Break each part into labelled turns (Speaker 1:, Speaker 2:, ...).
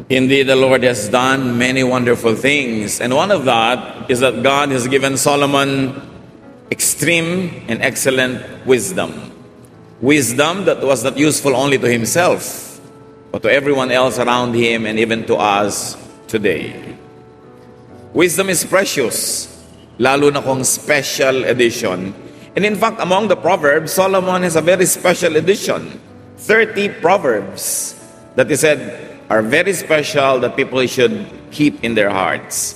Speaker 1: Indeed, the Lord has done many wonderful things, and one of that is that God has given Solomon extreme and excellent wisdom. Wisdom that was not useful only to himself, but to everyone else around him and even to us today. Wisdom is precious, lalo na kung special edition. And in fact, among the Proverbs, Solomon has a very special edition. 30 Proverbs that he said are very special that people should keep in their hearts.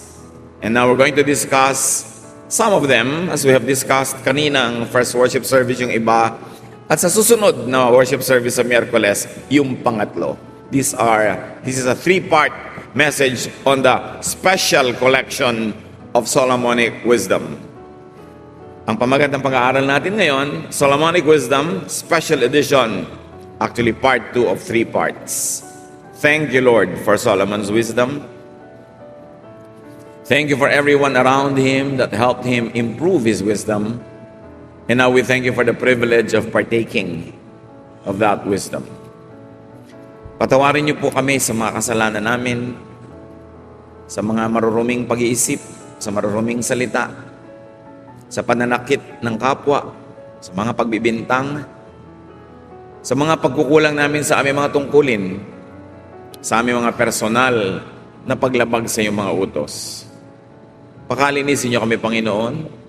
Speaker 1: And now we're going to discuss some of them as we have discussed kanina ang first worship service yung iba. At sa susunod na worship service sa Miyerkules, yung pangatlo. This is a 3-part message on the special collection of Solomonic wisdom. Ang pamagat ng pag-aaral natin ngayon, Solomonic Wisdom, Special Edition, actually part 2 of 3 parts. Thank you, Lord, for Solomon's wisdom. Thank you for everyone around him that helped him improve his wisdom. And now we thank you for the privilege of partaking of that wisdom. Patawarin niyo po kami sa mga kasalanan namin, sa mga maruruming pag-iisip, sa maruruming salita, sa pananakit ng kapwa, sa mga pagbibintang, sa mga pagkukulang namin sa aming mga tungkulin, sa aming mga personal na paglabag sa iyong mga utos. Pakalinisin niyo kami, Panginoon.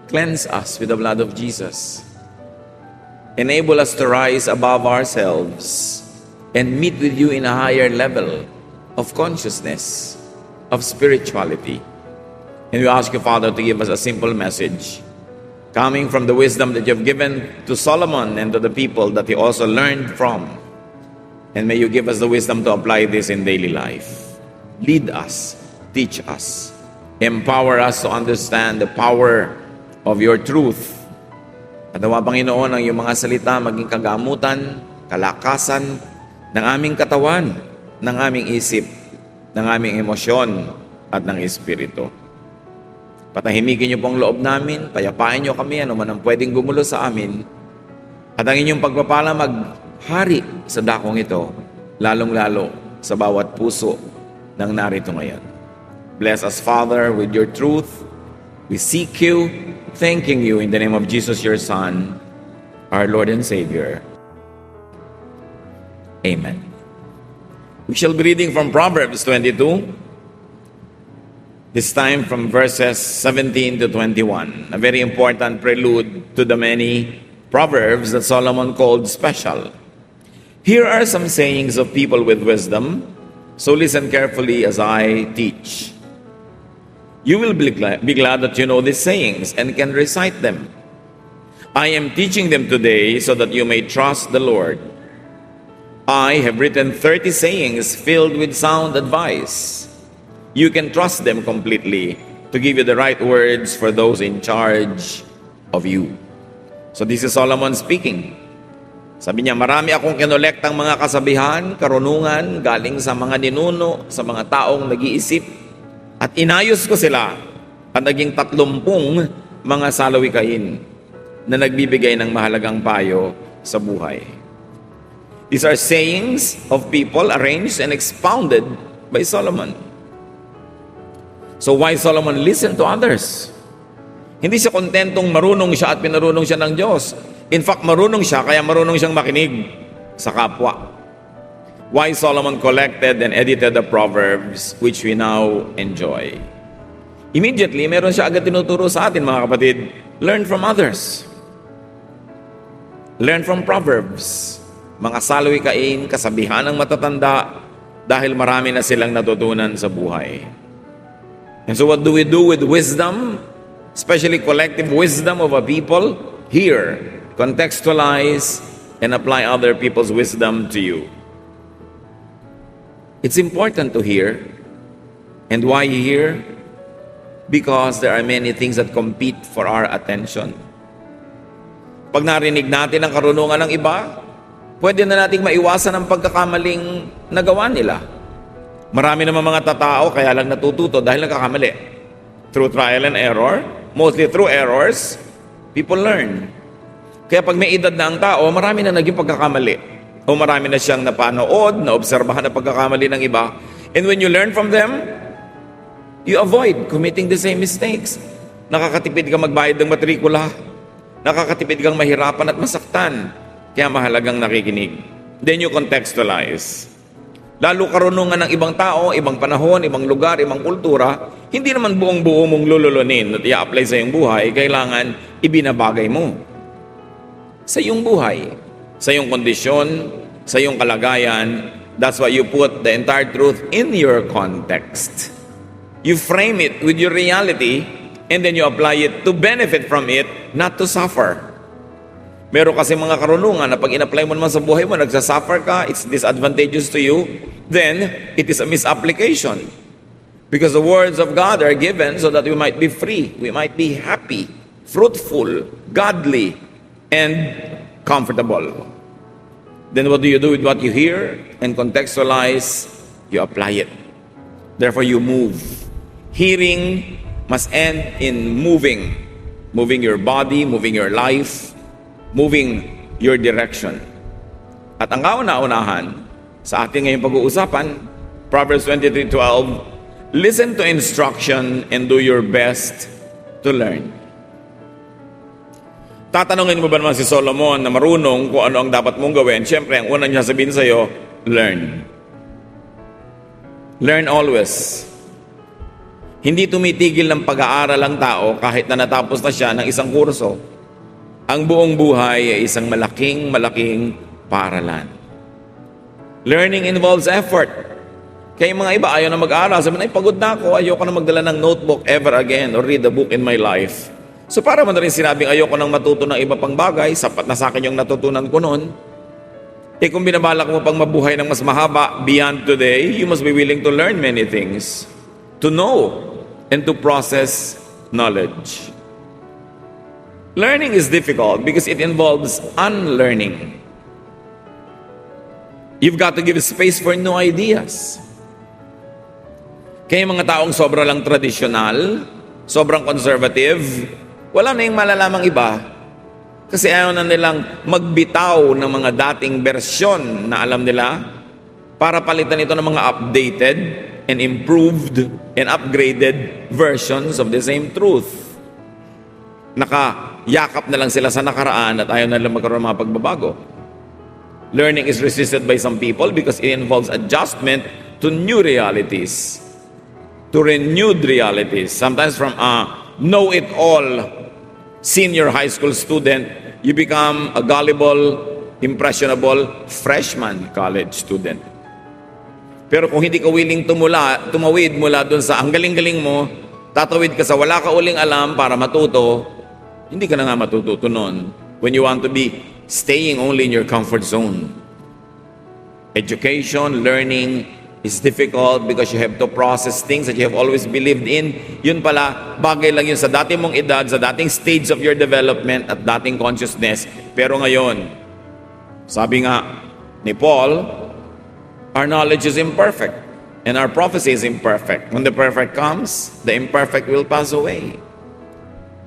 Speaker 1: Cleanse us with the blood of Jesus. Enable us to rise above ourselves and meet with you in a higher level of consciousness, of spirituality. And we ask you, Father, to give us a simple message coming from the wisdom that you have given to Solomon and to the people that he also learned from. And may you give us the wisdom to apply this in daily life. Lead us, teach us, empower us to understand the power of your truth. At nawa, Panginoon, ang iyong mga salita maging kagamutan, kalakasan ng aming katawan, ng aming isip, ng aming emosyon, at ng espiritu. Patahimikin niyo pong loob namin, payapain niyo kami, ano man ang pwedeng gumulo sa amin, at ang inyong pagpapala maghari sa dakong ito, lalong-lalo sa bawat puso ng narito ngayon. Bless us, Father, with your truth. We seek you, thanking you in the name of Jesus, your Son, our Lord and Savior. Amen. We shall be reading from Proverbs 22, this time from verses 17 to 21, a very important prelude to the many Proverbs that Solomon called special. Here are some sayings of people with wisdom, so listen carefully as I teach. You will be glad that you know these sayings and can recite them. I am teaching them today so that you may trust the Lord. I have written 30 sayings filled with sound advice. You can trust them completely to give you the right words for those in charge of you. So this is Solomon speaking. Sabi niya, marami akong kinolektang mga kasabihan, karunungan, galing sa mga ninuno, sa mga taong nag-iisip, at inayos ko sila at naging 30 mga salawikain na nagbibigay ng mahalagang payo sa buhay. These are sayings of people arranged and expounded by Solomon. So why Solomon listened to others? Hindi siya kontentong marunong siya at pinarunong siya ng Diyos. In fact, marunong siya kaya marunong siyang makinig sa kapwa. Why Solomon collected and edited the Proverbs which we now enjoy. Immediately, meron siya agad tinuturo sa atin, mga kapatid. Learn from others. Learn from Proverbs. Mga salawikain, kasabihan ng matatanda dahil marami na silang natutunan sa buhay. And so what do we do with wisdom? Especially collective wisdom of a people? Hear, contextualize, and apply other people's wisdom to you. It's important to hear. And why hear? Because there are many things that compete for our attention. Pag narinig natin ang karunungan ng iba, pwede na nating maiwasan ang pagkakamaling nagawa nila. Marami naman mga tatao kaya lang natututo dahil nagkakamali. Through trial and error, mostly through errors, people learn. Kaya pag may edad na ang tao, marami na naging pagkakamali. o marami na siyang napanood, naobserbahan na pagkakamali ng iba. And when you learn from them, you avoid committing the same mistakes. Nakakatipid kang magbayad ng matrikula. Nakakatipid kang mahirapan at masaktan. Kaya mahalagang nakikinig. Then you contextualize. Lalo karunungan ng ibang tao, ibang panahon, ibang lugar, ibang kultura, hindi naman buong-buo mong lululunin at i-apply sa iyong buhay, kailangan ibinabagay mo. Sa iyong buhay, sa iyong kondisyon, sa iyong kalagayan, that's why you put the entire truth in your context. You frame it with your reality, and then you apply it to benefit from it, not to suffer. Meron kasi mga karunungan na pag in-apply mo naman sa buhay mo, nagsasuffer ka, it's disadvantageous to you, then it is a misapplication. Because the words of God are given so that we might be free, we might be happy, fruitful, godly, and comfortable. Then what do you do with what you hear? And contextualize, you apply it. Therefore you move. Hearing must end in moving. Moving your body, moving your life, moving your direction. At ang kauna-unahan sa ating ngayong pag-uusapan, Proverbs 23:12, listen to instruction and do your best to learn. Tatanungin mo ba naman si Solomon na marunong kung ano ang dapat mong gawin? Siyempre, ang una niya sabihin sa iyo, learn. Learn always. Hindi tumitigil ng pag-aaral ang tao kahit na natapos na siya ng isang kurso. Ang buong buhay ay isang malaking paaralan. Learning involves effort. Kaya yung mga iba ayaw na mag-aaral. Sabi na, pagod na ako, ayoko na magdala ng notebook ever again or read a book in my life. So para mo na rin sinabing ayoko nang matuto ng iba pang bagay, sapat na sa akin yung natutunan ko noon. Kung binabalak mo pang mabuhay ng mas mahaba beyond today, you must be willing to learn many things. To know and to process knowledge. Learning is difficult because it involves unlearning. You've got to give space for new ideas. Kaya mga taong sobra lang tradisyonal, sobrang conservative, wala na yung malalamang iba. Kasi ayaw na nilang magbitaw ng mga dating bersyon na alam nila para palitan ito ng mga updated and improved and upgraded versions of the same truth. Nakayakap na lang sila sa nakaraan at ayaw na lang magkaroon ng mga pagbabago. Learning is resisted by some people because it involves adjustment to new realities, to renewed realities. Sometimes from a know-it-all senior high school student, you become a gullible, impressionable freshman college student. Pero kung hindi ka willing tumawid mula dun sa ang galing-galing mo, tatawid ka sa wala ka uling alam para matuto, hindi ka na nga matututo nun when you want to be staying only in your comfort zone. Education, learning is difficult because you have to process things that you have always believed in. Yun pala, bagay lang yun sa dating mong edad, sa dating stage of your development at dating consciousness. Pero ngayon, sabi nga ni Paul, our knowledge is imperfect and our prophecy is imperfect. When the perfect comes, the imperfect will pass away.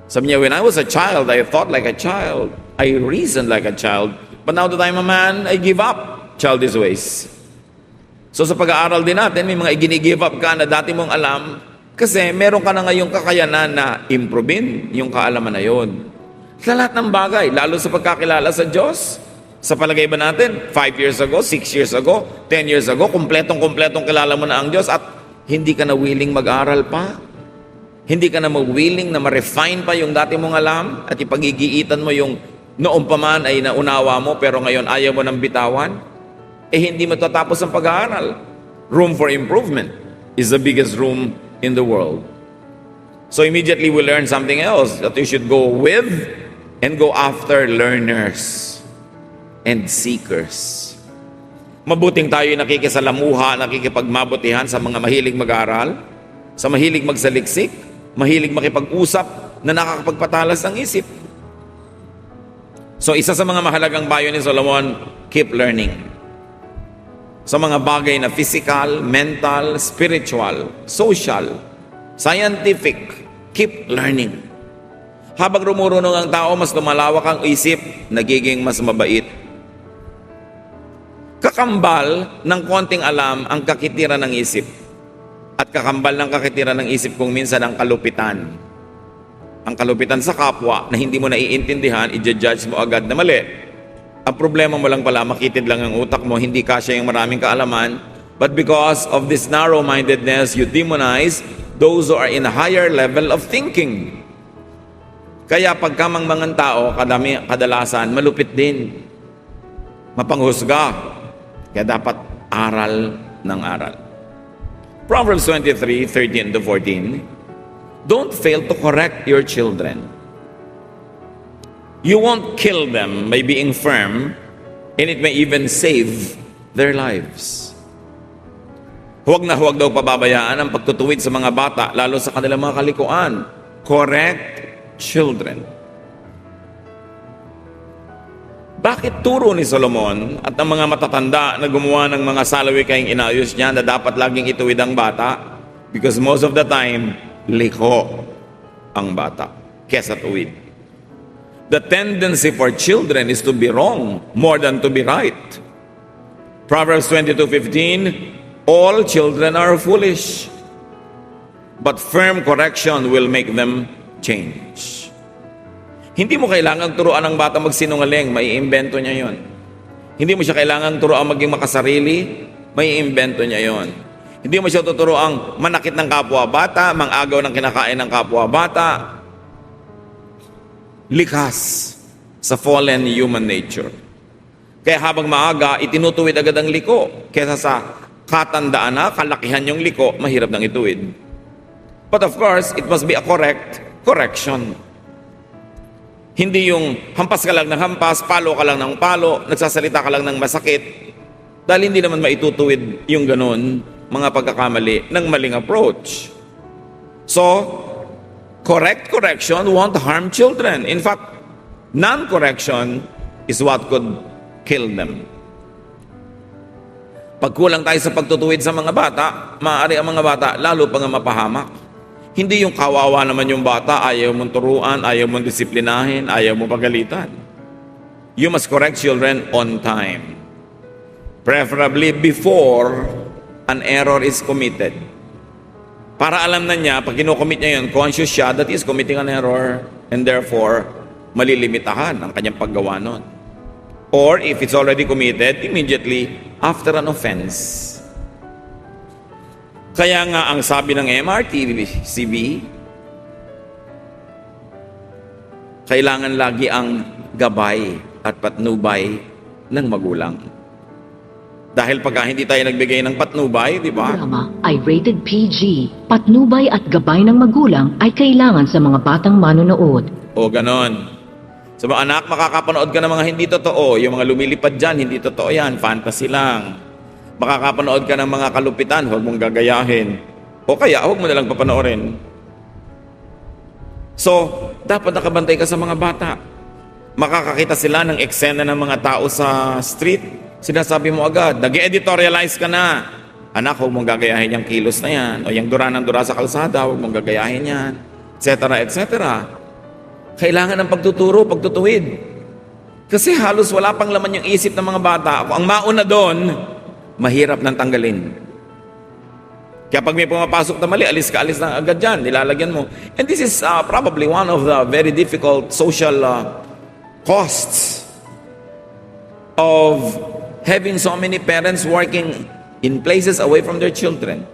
Speaker 1: Sabi niya, when I was a child, I thought like a child. I reasoned like a child. But now that I'm a man, I give up childish ways. So sa pag-aaral din natin, may mga i-give up ka na dati mong alam kasi meron ka na ngayong kakayanan na improvein yung kaalaman na yun. Sa lahat ng bagay, lalo sa pagkakilala sa Diyos. Sa palagay ba natin, 5 years ago, 6 years ago, 10 years ago, kumpletong kilala mo na ang Diyos at hindi ka na willing mag-aral pa? Hindi ka na willing na ma-refine pa yung dati mong alam at ipag-igiitan mo yung noong pa man ay naunawa mo pero ngayon ayaw mo nang bitawan? Hindi matatapos ang pag-aaral. Room for improvement is the biggest room in the world. So immediately we learn something else, that we should go with and go after learners and seekers. Mabuting tayo nakikisalamuha, nakikipagmabutihan sa mga mahilig mag-aaral, sa mahilig magsaliksik, mahilig makipag-usap na nakakapagpatalas ng isip. So isa sa mga mahalagang payo ni Solomon, keep learning. Sa mga bagay na physical, mental, spiritual, social, scientific, keep learning. Habang rumurunong ang tao, mas lumalawak ang isip, nagiging mas mabait. Kakambal ng konting alam ang kakitira ng isip. At kakambal ng kakitira ng isip kung minsan ang kalupitan. Ang kalupitan sa kapwa na hindi mo naiintindihan, i-judge mo agad na mali. Ang problema mo lang pala, makitid lang ang utak mo, hindi kasya yung maraming kaalaman. But because of this narrow-mindedness, you demonize those who are in a higher level of thinking. Kaya pagkamang mga tao, kadalasan, malupit din. Mapanghusga. Kaya dapat aral ng aral. Proverbs 23:13-14. Don't fail to correct your children. You won't kill them by being firm, and it may even save their lives. Huwag na huwag daw pababayaan ang pagtutuwid sa mga bata, lalo sa kanilang mga kalikuan. Correct children. Bakit turo ni Solomon at ang mga matatanda na gumawa ng mga salawikayang inayos niya na dapat laging ituwid ang bata? Because most of the time, liko ang bata kesa tuwid. The tendency for children is to be wrong more than to be right. Proverbs 22:15, all children are foolish, but firm correction will make them change. Hindi mo kailangang turuan ang bata magsinungaling, may iimbento niya yon. Hindi mo siya kailangang turuan maging makasarili, may iimbento niya yon. Hindi mo siya tuturuan manakit ng kapwa bata, mangagaw ng kinakain ng kapwa bata. Likas sa fallen human nature. Kaya habang maaga, itinutuwid agad ang liko. Kesa sa katandaan na, kalakihan yung liko, mahirap nang ituwid. But of course, it must be a correction. Hindi yung hampas ka lang ng hampas, palo ka lang ng palo, nagsasalita ka lang ng masakit. Dahil hindi naman maitutuwid yung ganun, mga pagkakamali ng maling approach. So, correction won't harm children. In fact, non-correction is what could kill them. Pag kulang tayo sa pagtutuwid sa mga bata, maaari ang mga bata lalo pa nga mapahamak. Hindi yung kawawa naman yung bata, ayaw mong turuan, ayaw mong disiplinahin, ayaw mong pagalitan. You must correct children on time. Preferably before an error is committed. Para alam na niya, pag kinocommit niya yun, conscious siya that he is committing an error and therefore malilimitahan ang kanyang paggawa nun. Or if it's already committed, immediately after an offense. Kaya nga ang sabi ng MRTCB, kailangan lagi ang gabay at patnubay ng magulang. Dahil pagka hindi tayo nagbigay ng patnubay, di ba?
Speaker 2: Programa ay rated PG. Patnubay at gabay ng magulang ay kailangan sa mga batang manonood.
Speaker 1: O ganon. Sa mga anak, makakapanood ka ng mga hindi totoo. Yung mga lumilipad dyan, hindi totoo yan. Fantasy lang. Makakapanood ka ng mga kalupitan, huwag mong gagayahin. O kaya, huwag mo nalang papanoorin. So, dapat nakabantay ka sa mga bata. Makakakita sila ng eksena ng mga tao sa street. Sinasabi mo agad, nag-editorialize ka na. Anak, huwag mong gagayahin yung kilos na yan. O yung dura ng dura sa kalsada, huwag mong gagayahin yan. Etc. etc. Kailangan ng pagtuturo, pagtutuwid. Kasi halos wala pang laman yung isip ng mga bata. Kung ang mauna doon, mahirap nang tanggalin. Kaya pag may pumapasok na mali, alis na agad dyan, nilalagyan mo. And this is probably one of the very difficult social costs of having so many parents working in places away from their children.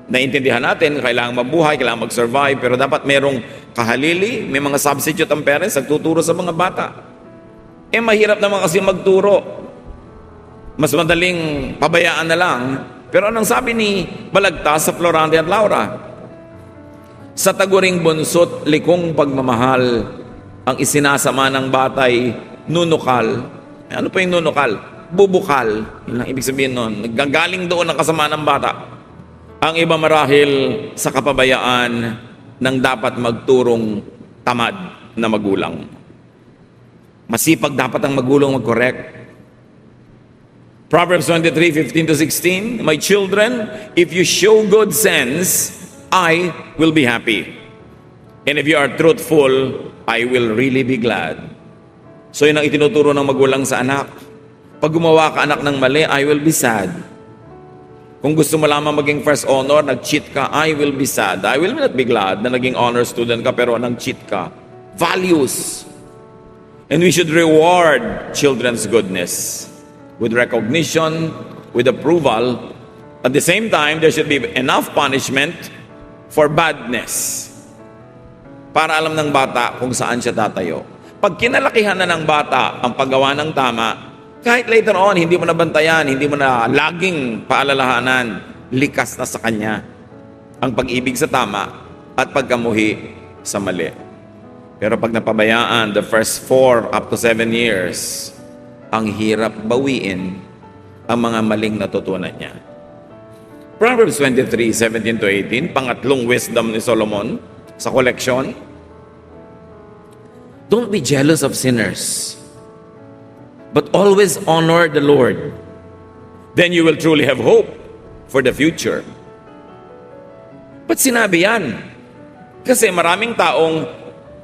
Speaker 1: Naintindihan natin, kailangan mabuhay, kailangan mag-survive, pero dapat merong kahalili, may mga substitute ang parents, nagtuturo sa mga bata. Mahirap naman kasi magturo. Mas madaling pabayaan na lang. Pero anong sabi ni Balagtas sa Florante at Laura? Sa taguring bunsot, likong pagmamahal, ang isinasama ng batay, nunukal. Ano pa yung nunukal? Bubukal. Yun lang ibig sabihin nun. Naggagaling doon ang kasama ng bata. Ang iba marahil sa kapabayaan ng dapat magturong tamad na magulang. Masipag dapat ang magulang mag-correct. Proverbs 23:15-16, my children, if you show good sense, I will be happy. And if you are truthful, I will really be glad. So yun ang itinuturo ng magulang sa anak. Pag gumawa ka anak ng mali, I will be sad. Kung gusto mo lamang maging first honor, nag-cheat ka, I will be sad. I will not be glad na naging honor student ka pero nag-cheat ka. Values. And we should reward children's goodness with recognition, with approval. At the same time, there should be enough punishment for badness para alam ng bata kung saan siya tatayo. Pag kinalakihan na ng bata ang paggawa ng tama, kahit later on, hindi mo na bantayan, hindi mo na laging paalalahanan, likas na sa kanya ang pag-ibig sa tama at pagkamuhi sa mali. Pero pag napabayaan, the first 4 up to 7 years, ang hirap bawiin ang mga maling natutunan niya. Proverbs 23, 17 to 18, pangatlong wisdom ni Solomon sa koleksyon. Don't be jealous of sinners, but always honor the Lord. Then you will truly have hope for the future. Ba't sinabi yan? Kasi maraming taong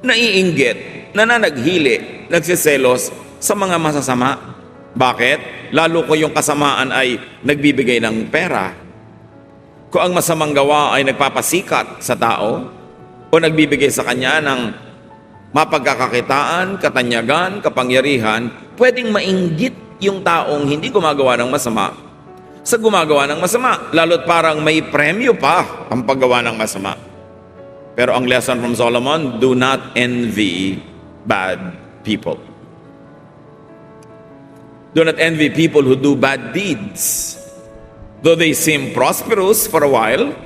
Speaker 1: naiinggit, nananaghili, nagsiselos sa mga masasama. Bakit? Lalo ko yung kasamaan ay nagbibigay ng pera. Kung ang masamang gawa ay nagpapasikat sa tao o nagbibigay sa kanya ng mapagkakakitaan, katanyagan, kapangyarihan, pwedeng mainggit yung taong hindi gumagawa ng masama sa gumagawa ng masama. Lalo't parang may premyo pa ang paggawa ng masama. Pero ang lesson from Solomon, do not envy bad people. Do not envy people who do bad deeds. Though they seem prosperous for a while,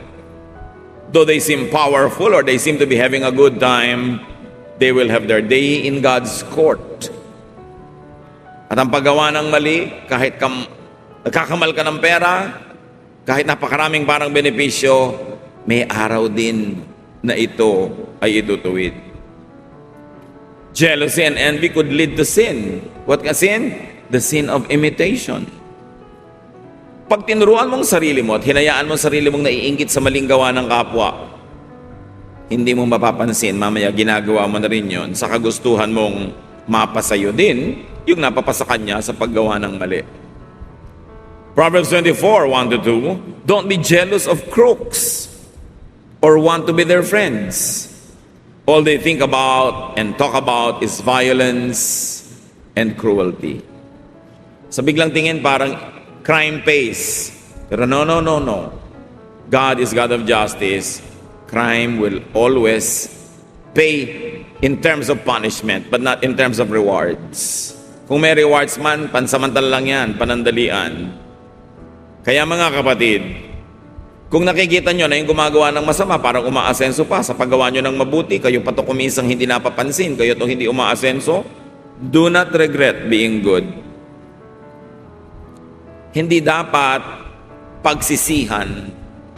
Speaker 1: though they seem powerful or they seem to be having a good time, they will have their day in God's court. At ang paggawa ng mali, kahit nagkakamal ka ng pera, kahit napakaraming parang benepisyo, may araw din na ito ay itutuwid. Jealousy and envy could lead to sin. What ka sin? The sin of imitation. Pag tinuruan mong sarili mo at hinayaan mong sarili mong naiinggit sa maling gawa ng kapwa, hindi mo mapapansin, mamaya ginagawa mo na rin yun sa kagustuhan mong mapasayo din yung napapasa kanya sa paggawa ng mali. Proverbs 24, 1-2, don't be jealous of crooks or want to be their friends. All they think about and talk about is violence and cruelty. Sa biglang tingin, parang crime pays. Pero no. God is God of justice. Crime will always pay in terms of punishment, but not in terms of rewards. Kung may rewards man, pansamantala lang yan, panandalian. Kaya mga kapatid, kung nakikita nyo na yung gumagawa ng masama, parang umaasenso pa sa paggawa nyo ng mabuti, kayo pa to kumisang hindi napapansin, kayo to hindi umaasenso, do not regret being good. Hindi dapat pagsisihan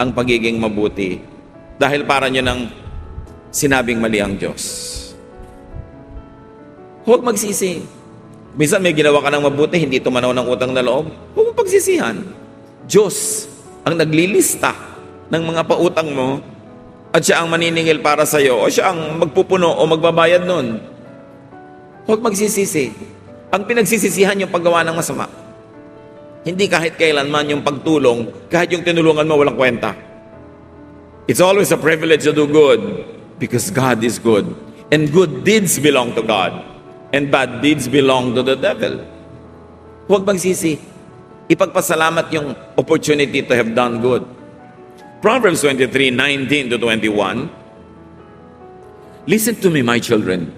Speaker 1: ang pagiging mabuti dahil para nyo nang sinabing mali ang Diyos. Huwag magsisi. Minsan may ginawa ka ng mabuti, hindi tumanaw ng utang na loob, huwag mo pagsisihan. Diyos ang naglilista ng mga pautang mo at siya ang maniningil para sa iyo o siya ang magpupuno o magbabayad nun. Huwag magsisisi. Ang pinagsisisihan yung paggawa ng masama. Hindi kahit kailanman yung pagtulong, kahit yung tinulungan mo walang kwenta. It's always a privilege to do good because God is good. And good deeds belong to God. And bad deeds belong to the devil. Huwag magsisi. Ipagpasalamat yung opportunity to have done good. Proverbs 23, 19-21. Listen to me, my children.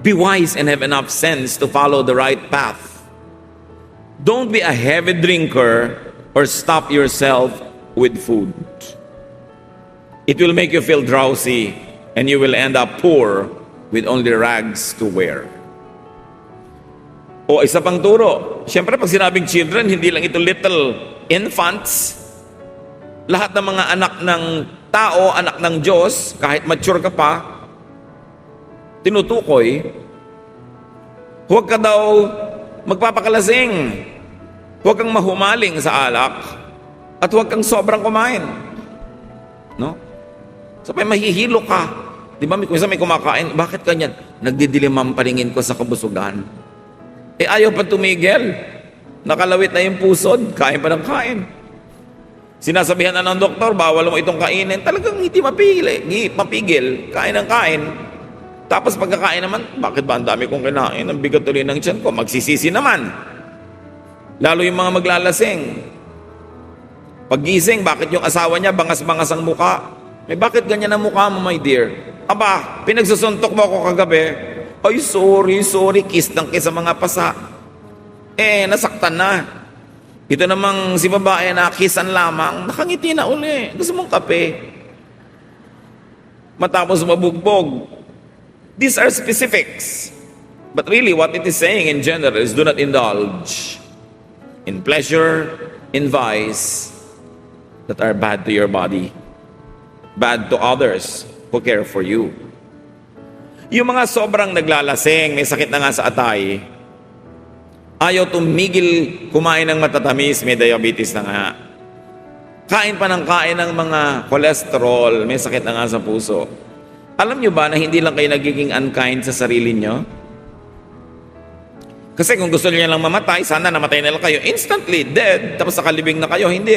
Speaker 1: Be wise and have enough sense to follow the right path. Don't be a heavy drinker or stop yourself with food. It will make you feel drowsy and you will end up poor with only rags to wear. O isa pang turo, siyempre pag sinabing children, hindi lang ito little infants. Lahat ng mga anak ng tao, anak ng Diyos, kahit mature ka pa, tinutukoy, huwag ka daw magpapakalasing, huwag kang mahumaling sa alak, at huwag kang sobrang kumain. No? Sabay mahihilo ka. Di ba, minsan may kumakain, bakit ganyan? Nagdidilim ang paningin ko sa kabusugan. Ayaw pa tumigil. Nakalawit na yung pusod, kain pa ng kain. Sinasabihan na ng doktor, bawal mo itong kainin. Talagang hindi mapigil, kain ng kain. Tapos pagkakain naman, bakit ba ang dami kong kinain? Ang bigat tuloy ng tiyan ko, magsisisi naman. Lalo yung mga maglalasing. Paggising, bakit yung asawa niya bangas-bangas ang muka? Bakit ganyan ang mukha mo, my dear? Aba, pinagsusuntok mo ako kagabi. Ay, sorry, kiss ng kiss sa mga pasa. Nasaktan na. Ito namang si babae na kissan lamang, nakangiti na uli. Gusto mong kape? Matapos mabugbog. These are specifics. But really, what it is saying in general is do not indulge in pleasure, in vice that are bad to your body, bad to others who care for you. Yung mga sobrang naglalasing, may sakit na nga sa atay, ayaw tumigil kumain ng matatamis, may diabetes na nga. Kain pa ng kain ng mga cholesterol, may sakit na nga sa puso. Alam nyo ba na hindi lang kayo nagiging unkind sa sarili nyo? Kasi kung gusto niyo lang mamatay, sana namatay na lang kayo. Instantly, dead. Tapos nakalibing na kayo. Hindi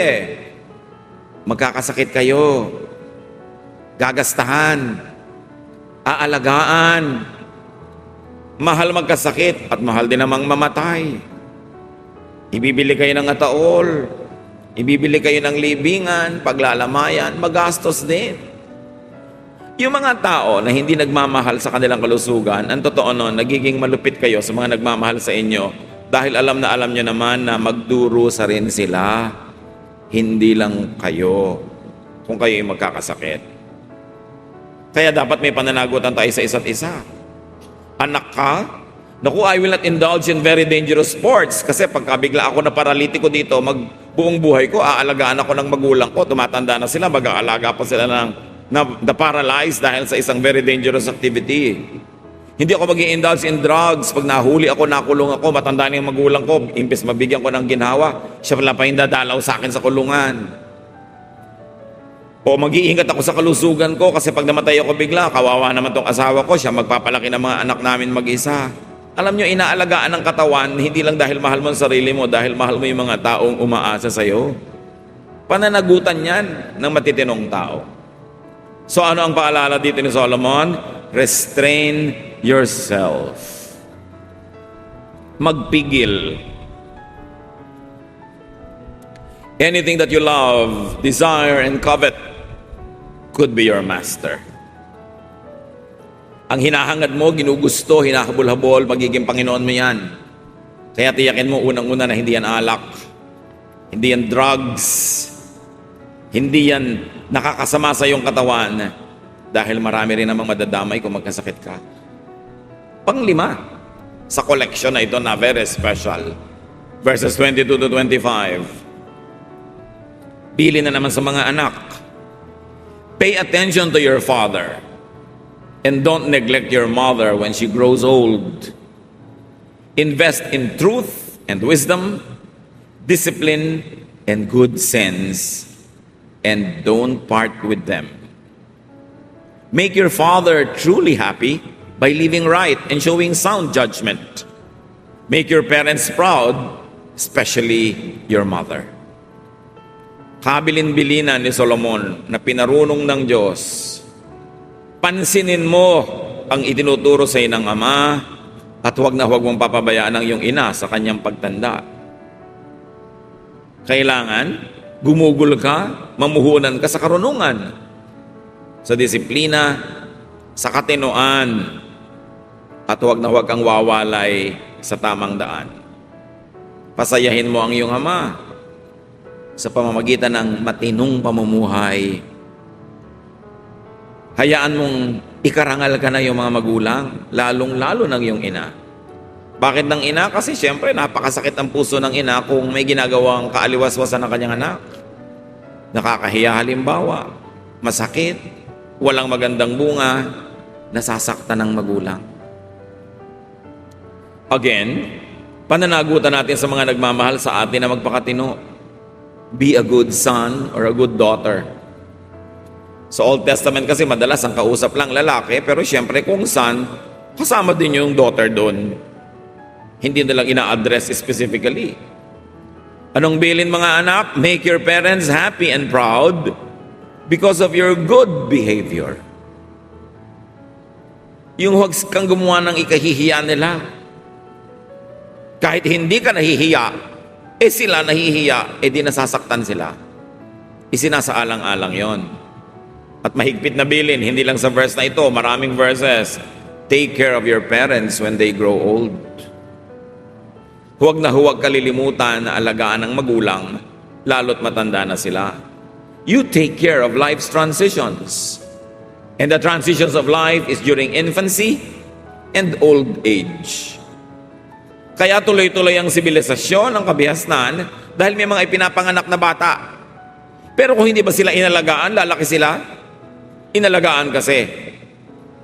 Speaker 1: Magkakasakit kayo. Gagastahan. Aalagaan. Mahal magkasakit at mahal din namang mamatay. Ibibili kayo ng ataol. Ibibili kayo ng libingan, paglalamayan, magastos din. Yung mga tao na hindi nagmamahal sa kanilang kalusugan, ang totoo nun, nagiging malupit kayo sa mga nagmamahal sa inyo dahil alam nyo naman na magdurusa rin sila. Hindi lang kayo kung kayo yung magkakasakit. Kaya dapat may pananagutan tayo sa isa't isa. Anak ka? Naku, I will not indulge in very dangerous sports kasi pagka bigla ako na paralitiko dito, buong buhay ko, aalagaan ako ng magulang ko, tumatanda na sila, mag-aalaga pa sila ng na paralyzed dahil sa isang very dangerous activity. Hindi ako mag-i-indulge in drugs. Pag nahuli ako, nakulong ako, matanda na yung magulang ko, imbes mabigyan ko ng ginhawa, siya pala pa yung dadalaw sa akin sa kulungan. O mag-iingat ako sa kalusugan ko kasi pag namatay ako bigla, kawawa naman tong asawa ko, siya magpapalaki ng mga anak namin mag-isa. Alam nyo, inaalagaan ng katawan, hindi lang dahil mahal mo ang sarili mo, dahil mahal mo yung mga taong umaasa sa'yo. Pananagutan yan ng matitinong tao. So ano ang paalala dito ni Solomon? Restrain yourself. Magpigil. Anything that you love, desire, and covet could be your master. Ang hinahangad mo, ginugusto, hinahabol-habol, magiging Panginoon mo yan. Kaya tiyakin mo unang-una na hindi yan alak, hindi yan drugs, hindi yan nakakasama sa iyong katawan dahil marami rin namang madadamay kung magkasakit ka. Panglima, sa collection na ito na very special, verses 22 to 25, pili na naman sa mga anak. Pay attention to your father and don't neglect your mother when she grows old. Invest in truth and wisdom, discipline and good sense, and don't part with them. Make your father truly happy by living right and showing sound judgment. Make your parents proud, especially your mother. Kabilin-bilinan ni Solomon na pinarunong ng Diyos. Pansinin mo ang itinuturo sa ng ama at huwag na huwag mong papabayaan ang iyong ina sa kanyang pagtanda. Kailangan gumugol ka, mamuhunan ka sa karunungan, sa disiplina, sa katinoan, at huwag na huwag kang wawalay sa tamang daan. Pasayahin mo ang iyong ama sa pamamagitan ng matinong pamumuhay. Hayaan mong ikarangal ka na yung mga magulang, lalong-lalo ng iyong ina. Bakit ng ina? Kasi siyempre napakasakit ang puso ng ina kung may ginagawang kaaliwaswasan ng kanyang anak. Nakakahiya halimbawa, masakit, walang magandang bunga, nasasaktan ng magulang. Again, pananagutan natin sa mga nagmamahal sa atin na magpakatino. Be a good son or a good daughter. Sa Old Testament kasi madalas ang kausap lang lalaki, pero siyempre kung son, kasama din yung daughter doon. Hindi na lang ina-address specifically. Anong bilin mga anak? Make your parents happy and proud because of your good behavior. Yung huwag kang gumawa ng ikahihiya nila. Kahit hindi ka nahihiya, sila nahihiya, di nasasaktan sila. Isinasaalang-alang yon. At mahigpit na bilin, hindi lang sa verse na ito, maraming verses. Take care of your parents when they grow old. Huwag na huwag kalilimutan na alagaan ng magulang, lalo't matanda na sila. You take care of life's transitions. And the transitions of life is during infancy and old age. Kaya tuloy-tuloy ang sibilisasyon, ang kabihasnan, dahil may mga ipinapanganak na bata. Pero kung hindi ba sila inalagaan, lalaki sila? Inalagaan kasi.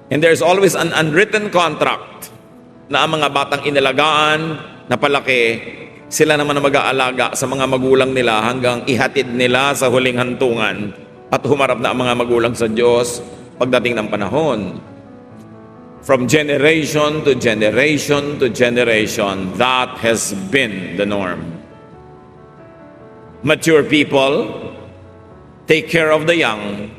Speaker 1: And there's always an unwritten contract na ang mga batang inalagaan, na palaki, sila naman ang mag-aalaga sa mga magulang nila hanggang ihatid nila sa huling hantungan at humarap na ang mga magulang sa Diyos pagdating ng panahon. From generation to generation to generation, that has been the norm. Mature people take care of the young,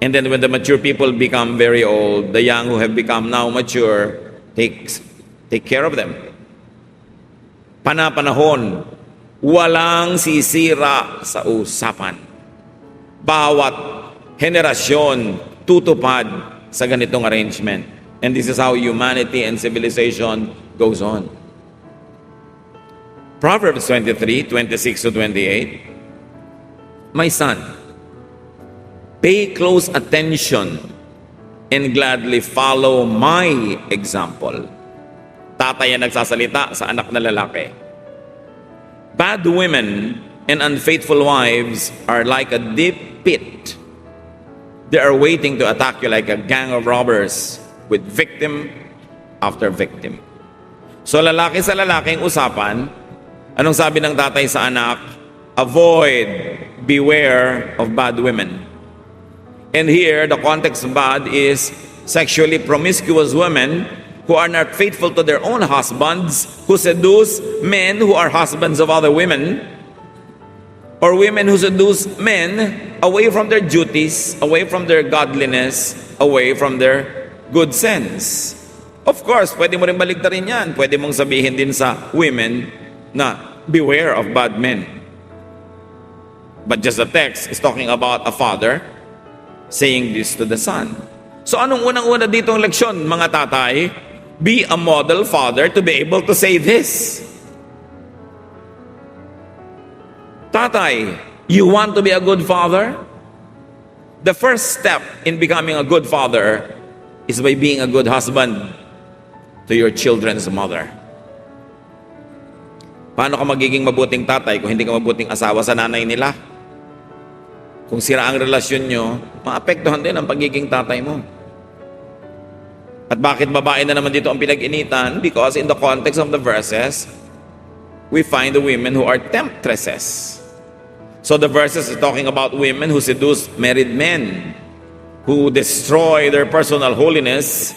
Speaker 1: and then when the mature people become very old, the young who have become now mature take care of them. Panapanahon, walang sisira sa usapan. Bawat henerasyon tutupad sa ganitong arrangement. And this is how humanity and civilization goes on. Proverbs 23:26 to 28. My son, pay close attention and gladly follow my example. Tatay ang nagsasalita sa anak na lalaki. Bad women and unfaithful wives are like a deep pit. They are waiting to attack you like a gang of robbers with victim after victim. So lalaki sa lalaking usapan, anong sabi ng tatay sa anak? Avoid, beware of bad women. And here, the context of bad is sexually promiscuous women who are not faithful to their own husbands, who seduce men who are husbands of other women, or women who seduce men away from their duties, away from their godliness, away from their good sense. Of course, pwede mo rin baligtarin yan. Pwede mong sabihin din sa women na beware of bad men. But just the text is talking about a father saying this to the son. So anong unang-una dito ang leksyon, mga tatay? Be a model father to be able to say this. Tatay, you want to be a good father? The first step in becoming a good father is by being a good husband to your children's mother. Paano ka magiging mabuting tatay kung hindi ka mabuting asawa sa nanay nila? Kung sira ang relasyon nyo, maapektuhan din ang pagiging tatay mo. At bakit babae na naman dito ang pinag-initan? Because in the context of the verses, we find the women who are temptresses. So the verses is talking about women who seduce married men, who destroy their personal holiness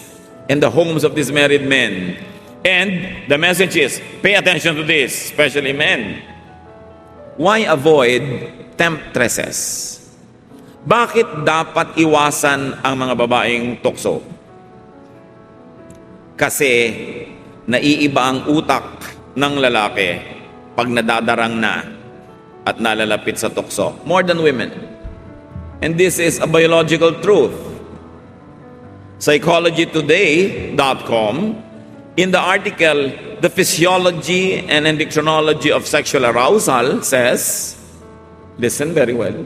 Speaker 1: in the homes of these married men. And the message is, pay attention to this, especially men. Why avoid temptresses? Bakit dapat iwasan ang mga babaeng tukso? Kasi naiiba ang utak ng lalaki pag nadadarang na at nalalapit sa tukso. More than women. And this is a biological truth. PsychologyToday.com, in the article, The Physiology and Endocrinology of Sexual Arousal says, listen very well,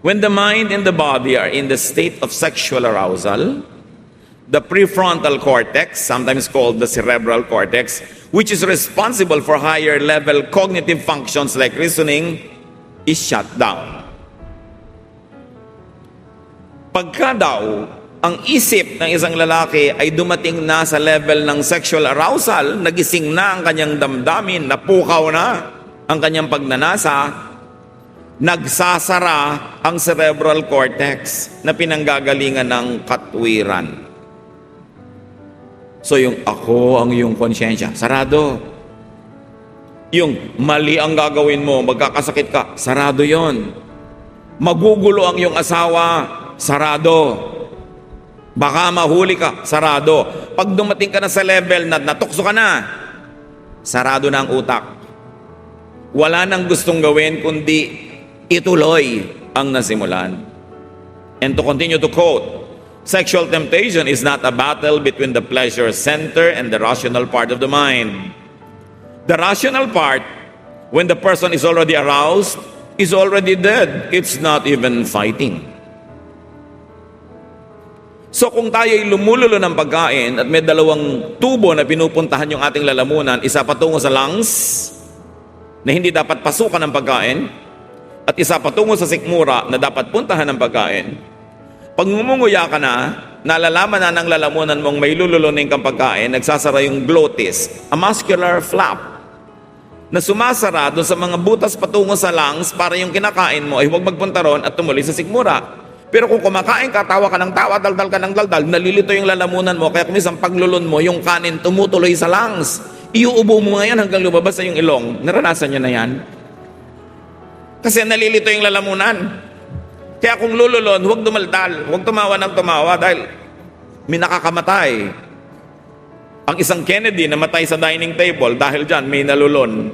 Speaker 1: when the mind and the body are in the state of sexual arousal, the prefrontal cortex, sometimes called the cerebral cortex, which is responsible for higher level cognitive functions like reasoning, is shut down. Pagka daw, ang isip ng isang lalaki ay dumating na sa level ng sexual arousal, nagising na ang kanyang damdamin, napukaw na ang kanyang pagnanasa, nagsasara ang cerebral cortex na pinanggagalingan ng katwiran. So yung ako ang iyong konsyensya, sarado. Yung mali ang gagawin mo, magkakasakit ka, sarado yon. Magugulo ang iyong asawa, sarado. Baka mahuli ka, sarado. Pag dumating ka na sa level na natukso ka na, sarado na ang utak. Wala nang gustong gawin kundi ituloy ang nasimulan. And to continue to quote, sexual temptation is not a battle between the pleasure center and the rational part of the mind. The rational part, when the person is already aroused, is already dead. It's not even fighting. So kung tayo'y lumululo ng pagkain at may dalawang tubo na pinupuntahan yung ating lalamunan, isa patungo sa lungs, na hindi dapat pasukan ng pagkain, at isa patungo sa sikmura na dapat puntahan ng pagkain, pag ngumunguya ka na, nalalaman na ng lalamunan mong may lululunin kang pagkain, nagsasara yung glottis, a muscular flap, na sumasara doon sa mga butas patungo sa lungs para yung kinakain mo ay huwag magpunta ron at tumuloy sa sikmura. Pero kung kumakain ka, tawa ka ng tawa, daldal ka ng daldal, nalilito yung lalamunan mo, kaya kung isang paglulun mo, yung kanin tumutuloy sa lungs. Iuubo mo ngayon hanggang lumabas sa yung ilong. Naranasan nyo na yan? Kasi nalilito yung lalamunan. Kaya kung lululon, huwag dumaldal, huwag tumawa ng tumawa dahil may nakakamatay. Ang isang Kennedy namatay sa dining table dahil dyan may nalulon.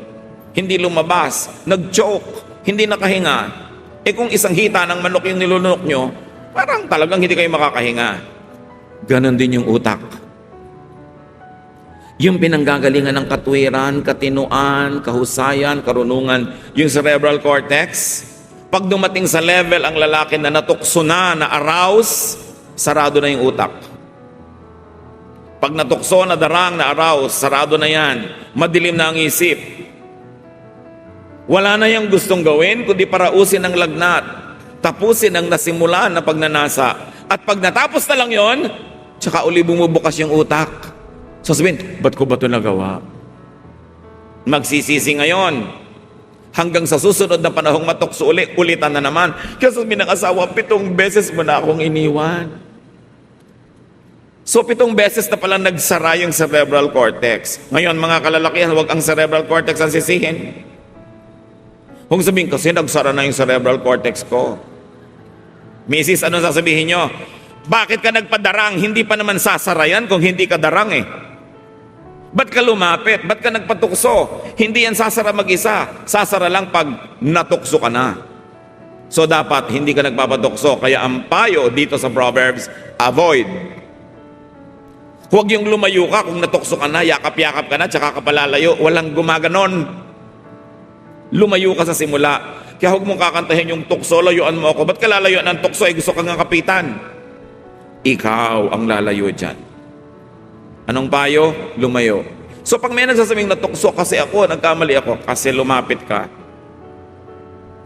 Speaker 1: Hindi lumabas, nag-choke, hindi nakahinga. Eh kung isang hita ng manok yung nilunok nyo, parang talagang hindi kayo makakahinga. Ganon din yung utak. Yung pinanggagalingan ng katwiran, katinuan, kahusayan, karunungan, yung cerebral cortex, pag dumating sa level ang lalaki na natukso na arouse, sarado na yung utak. Pag natukso, nadarang, na-arouse, sarado na yan. Madilim na ang isip. Wala na yung gustong gawin, kundi parausin ang lagnat. Tapusin ang nasimulan na pagnanasa. At pag natapos na lang yon, tsaka uli bumubukas yung utak. So sabihin, ba't ko ba ito nagawa? Magsisisi ngayon. Hanggang sa susunod na panahong matukso ulitan na naman. Kasi sabihin ng asawa, 7 beses mo na akong iniwan. So 7 beses na pala nagsara yung cerebral cortex. Ngayon mga kalalakihan, huwag ang cerebral cortex ang sisihin. Kung sabihin kasi nagsara na yung cerebral cortex ko. Mrs., ano sasabihin nyo? Bakit ka nagpadarang? Hindi pa naman sasara yan kung hindi ka darang eh. Ba't ka lumapit? Ba't ka nagpatukso? Hindi yan sasara mag-isa. Sasara lang pag natukso ka na. So dapat hindi ka nagpapatukso. Kaya ang payo dito sa Proverbs, avoid. Huwag yung lumayo ka kung natukso ka na, yakap-yakap ka na, tsaka ka palalayo. Walang gumaganon. Lumayo ka sa simula. Kaya huwag mong kakantahin yung tukso, layuan mo ako. Ba't ka lalayuan ng tukso? Gusto kang ng kapitan. Ikaw ang lalayo dyan. Anong payo? Lumayo. So pag may nagsasabing natukso kasi ako, nagkamali ako, kasi lumapit ka.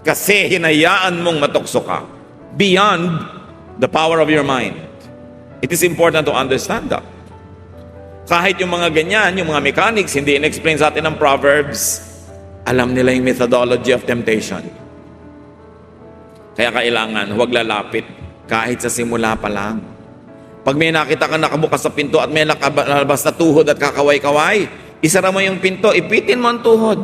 Speaker 1: Kasi hinayaan mong matukso ka. Beyond the power of your mind. It is important to understand that. Kahit yung mga ganyan, yung mga mechanics, hindi in-explain sa atin ng Proverbs, alam nila yung methodology of temptation. Kaya kailangan, huwag lalapit kahit sa simula pa lang. Pag may nakita ka nakabukas sa pinto at may nakalabas na tuhod at kakaway-kaway, isara mo yung pinto, ipitin mo ang tuhod.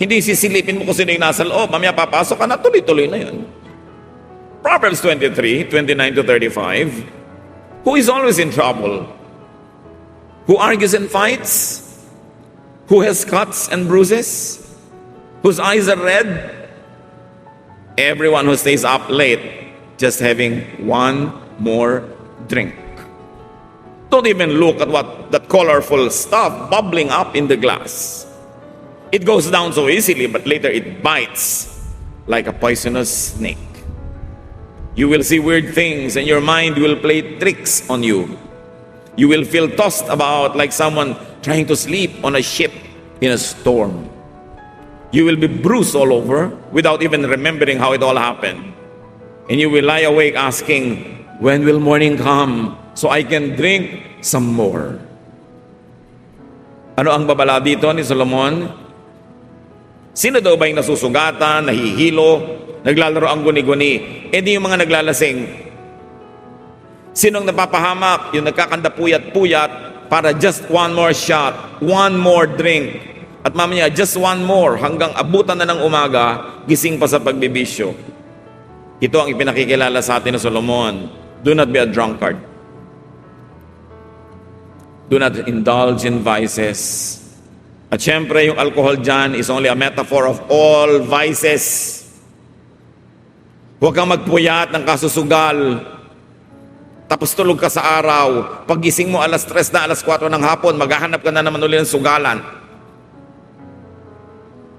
Speaker 1: Hindi sisilipin mo kung sino yung nasa loob, mamaya papasok ka na, tuloy-tuloy na yun. Proverbs 23, 29 to 35, who is always in trouble? Who argues and fights? Who has cuts and bruises? Whose eyes are red? Everyone who stays up late just having one more drink. Don't even look at what that colorful stuff bubbling up in the glass. It goes down so easily, but later it bites like a poisonous snake. You will see weird things and your mind will play tricks on you. You will feel tossed about like someone trying to sleep on a ship in a storm. You will be bruised all over without even remembering how it all happened. And you will lie awake asking, when will morning come so I can drink some more? Ano ang babala dito ni Solomon? Sino daw ba yung nasusugatan, nahihilo, naglalaro ang guni-guni? E di yung mga naglalasing. Sinong napapahamak? Yung nagkakanda puyat-puyat para just one more shot, one more drink. At mamaya, just one more, hanggang abutan na ng umaga, gising pa sa pagbibisyo. Ito ang ipinakikilala sa atin ng Solomon. Do not be a drunkard. Do not indulge in vices. At syempre, yung alcohol dyan is only a metaphor of all vices. Huwag kang magpuyat ng kasusugal. Tapos tulog ka sa araw. Paggising mo alas 3 na, alas 4 ng hapon, maghahanap ka na naman ulit ng sugalan.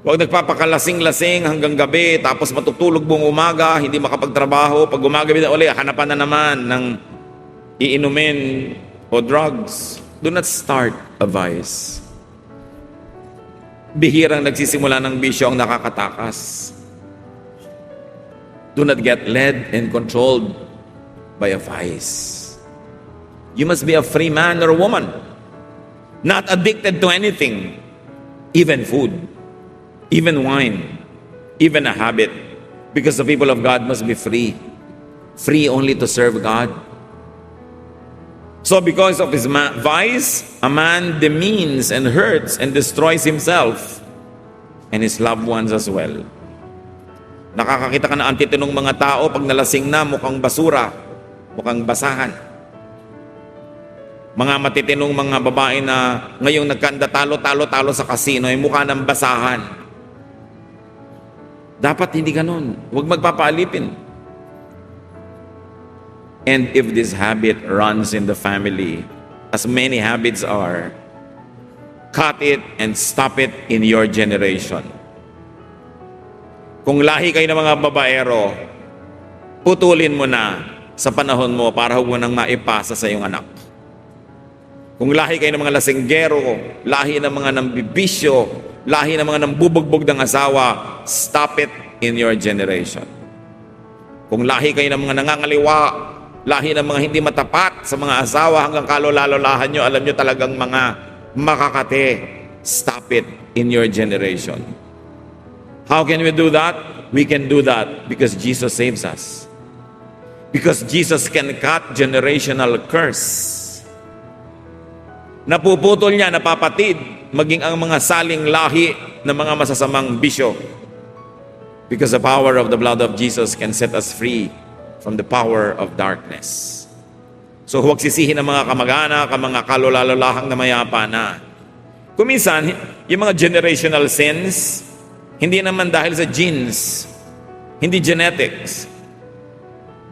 Speaker 1: Huwag nagpapakalasing-lasing hanggang gabi, tapos matutulog buong umaga, hindi makapagtrabaho. Pag umagabi na ulit, hanapan na naman ng iinumin o drugs. Do not start a vice. Bihirang nagsisimula ng bisyo ang nakakatakas. Do not get led and controlled by a vice. You must be a free man or woman, not addicted to anything, even food, even wine, even a habit, because the people of God must be free. Free only to serve God. So because of his vice, a man demeans and hurts and destroys himself and his loved ones as well. Nakakakita ka na ang titinong mga tao pag nalasing na, mukhang basura, mukhang basahan. Mga matitinong mga babae na ngayong nagkanda talo sa kasino ay mukha ng basahan. Dapat hindi ganun. Huwag magpapaalipin. And if this habit runs in the family, as many habits are, cut it and stop it in your generation. Kung lahi kayo ng mga babaero, putulin mo na sa panahon mo para huwag mo nang maipasa sa iyong anak. Kung lahi kayo ng mga lasinggero, lahi ng mga nambibisyo, lahi ng mga nambubugbog ng asawa, stop it in your generation. Kung lahi kayo ng mga nangangaliwa, lahi ng mga hindi matapat sa mga asawa hanggang kalolalahan nyo, alam nyo talagang mga makakate, stop it in your generation. How can we do that? We can do that because Jesus saves us. Because Jesus can cut generational curse. Napuputol niya, napapatid, maging ang mga saling lahi ng mga masasamang bisyo. Because the power of the blood of Jesus can set us free from the power of darkness. So huwag sisihin ng mga kamag-anak, ang mga kalolalalahang na mayapa na. Kuminsan, yung mga generational sins, hindi naman dahil sa genes, hindi genetics,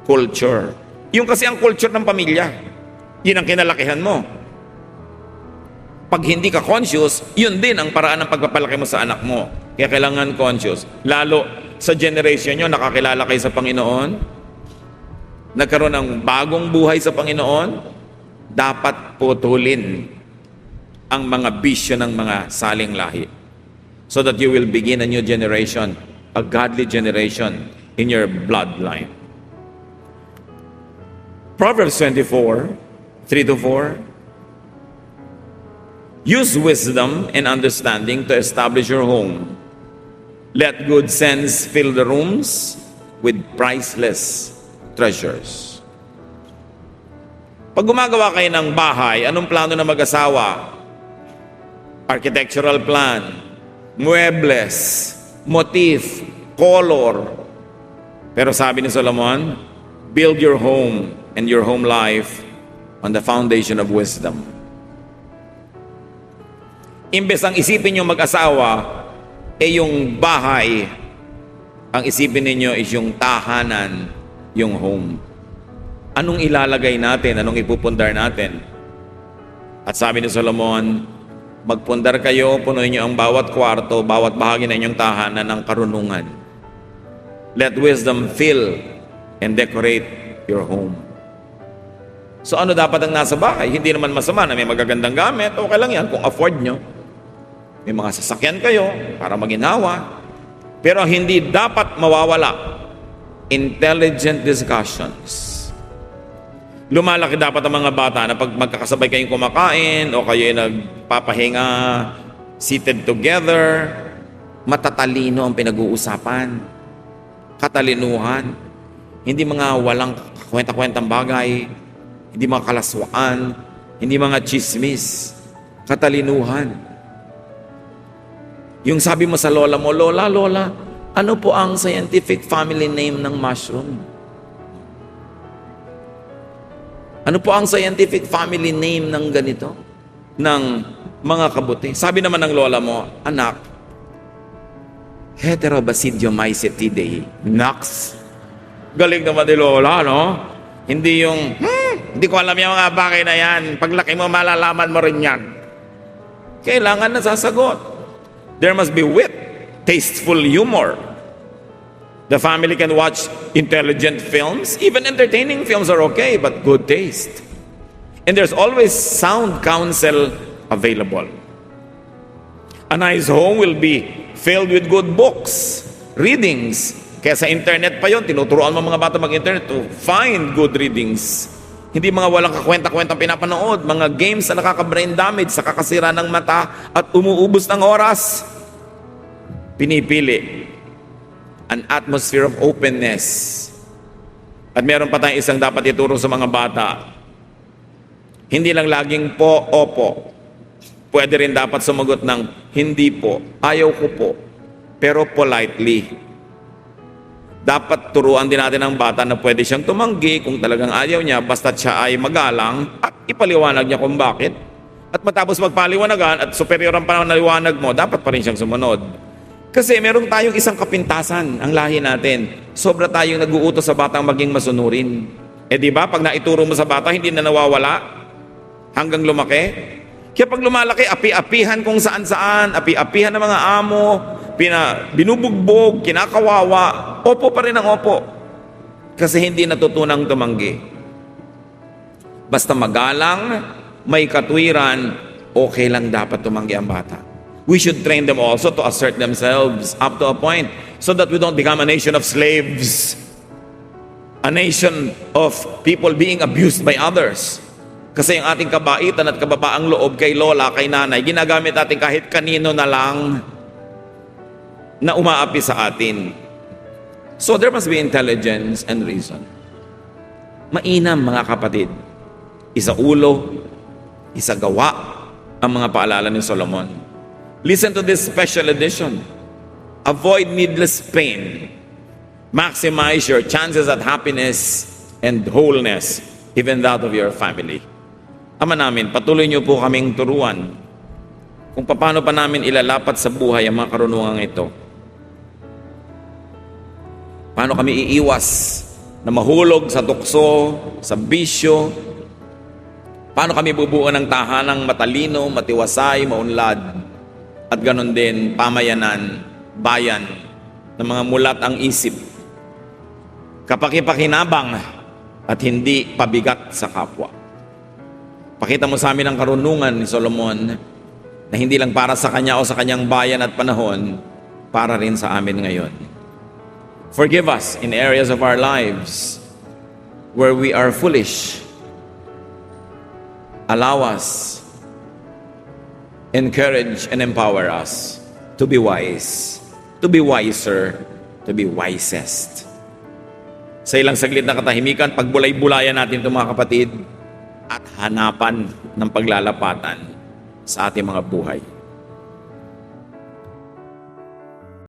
Speaker 1: culture. Yung kasi ang culture ng pamilya, yun ang kinalakihan mo. Pag hindi ka conscious, yun din ang paraan ng pagpapalaki mo sa anak mo. Kaya kailangan conscious. Lalo sa generation nyo, nakakilala kayo sa Panginoon, nagkaroon ng bagong buhay sa Panginoon, dapat putulin ang mga bisyo ng mga saling lahi. So that you will begin a new generation, a godly generation in your bloodline. Proverbs 24, 3-4. Use wisdom and understanding to establish your home. Let good sense fill the rooms with priceless treasures. Pag gumagawa kayo ng bahay, anong plano na mag-asawa? Architectural plan, muebles, motif, color. Pero sabi ni Solomon, build your home and your home life on the foundation of wisdom. Imbes ang isipin nyo mag-asawa, yung bahay, ang isipin ninyo is yung tahanan, yung home. Anong ilalagay natin? Anong ipupundar natin? At sabi ni Solomon, magpundar kayo, punuin nyo ang bawat kwarto, bawat bahagi ng inyong tahanan ng karunungan. Let wisdom fill and decorate your home. So ano dapat ang nasa bahay? Hindi naman masama na may magagandang gamit. Okay lang yan kung afford nyo. May mga sasakyan kayo para maginhawa. Pero hindi dapat mawawala intelligent discussions. Lumalaki dapat ang mga bata na pag magkakasabay kayong kumakain o kayo ay nagpapahinga, seated together, matatalino ang pinag-uusapan. Katalinuhan. Hindi mga walang kwenta-kwentang bagay, hindi mga kalaswaan, hindi mga chismis. Katalinuhan. Yung sabi mo sa lola mo, Lola, ano po ang scientific family name ng mushroom? Ano po ang scientific family name ng ganito? Ng mga kabuti. Sabi naman ng lola mo, anak, Heterobasidiomycetidae. Naks. Galing naman ni lola, no? Hindi yung, hindi ko alam yung mga bagay na yan. Paglaki mo, malalaman mo rin yan. Kailangan na sasagot. There must be wit, tasteful humor. The family can watch intelligent films. Even entertaining films are okay, but good taste. And there's always sound counsel available. A nice home will be filled with good books, readings. Kaya sa internet pa yon, tinuturuan mo mga bata mag-internet to find good readings. Hindi mga walang kakwenta-kwentang pinapanood, mga games na nakaka-brain damage, sa kakasira ng mata at umuubos ng oras. Pinipili an atmosphere of openness. At meron pa tayong isang dapat ituro sa mga bata. Hindi lang laging po, opo. Pwede rin dapat sumagot ng hindi po, ayaw ko po, pero politely. Dapat turuan din natin ang bata na pwede siyang tumanggi kung talagang ayaw niya, basta't siya ay magalang at ipaliwanag niya kung bakit. At matapos magpaliwanagan at superior ang panahon na liwanag mo, dapat pa rin siyang sumunod. Kasi meron tayong isang kapintasan, ang lahi natin. Sobra tayong nag-uutos sa batang maging masunurin. Di ba, pag naituro mo sa bata, hindi na nawawala hanggang lumaki. Kaya pag lumalaki, api-apihan kung saan-saan, api-apihan ng mga amo, binubugbog, kinakawawa, opo pa rin ang opo. Kasi hindi natutunang tumanggi. Basta magalang, may katwiran, okay lang dapat tumanggi ang bata. We should train them also to assert themselves up to a point so that we don't become a nation of slaves. A nation of people being abused by others. Kasi yung ating kabaitan at kababaang loob kay lola, kay nanay, ginagamit natin kahit kanino na lang na umaapi sa atin. So there must be intelligence and reason. Mainam mga kapatid. Isa ulo, isa gawa ang mga paalala ni Solomon. Listen to this special edition. Avoid needless pain. Maximize your chances at happiness and wholeness, even that of your family. Ama namin, patuloy niyo po kaming turuan kung paano pa namin ilalapat sa buhay ang mga karunungang ito. Paano kami iiwas na mahulog sa tukso, sa bisyo. Paano kami bubuo ng tahanang matalino, matiwasay, maunlad. At ganon din, pamayanan, bayan, ng mga mulat ang isip. Kapakipakinabang at hindi pabigat sa kapwa. Pakita mo sa amin ang karunungan ni Solomon na hindi lang para sa kanya o sa kanyang bayan at panahon, para rin sa amin ngayon. Forgive us in areas of our lives where we are foolish. Allow us, encourage and empower us to be wise, to be wiser, to be wisest. Sa ilang saglit na katahimikan, pagbulay-bulayan natin ito mga kapatid at hanapan ng paglalapatan sa ating mga buhay.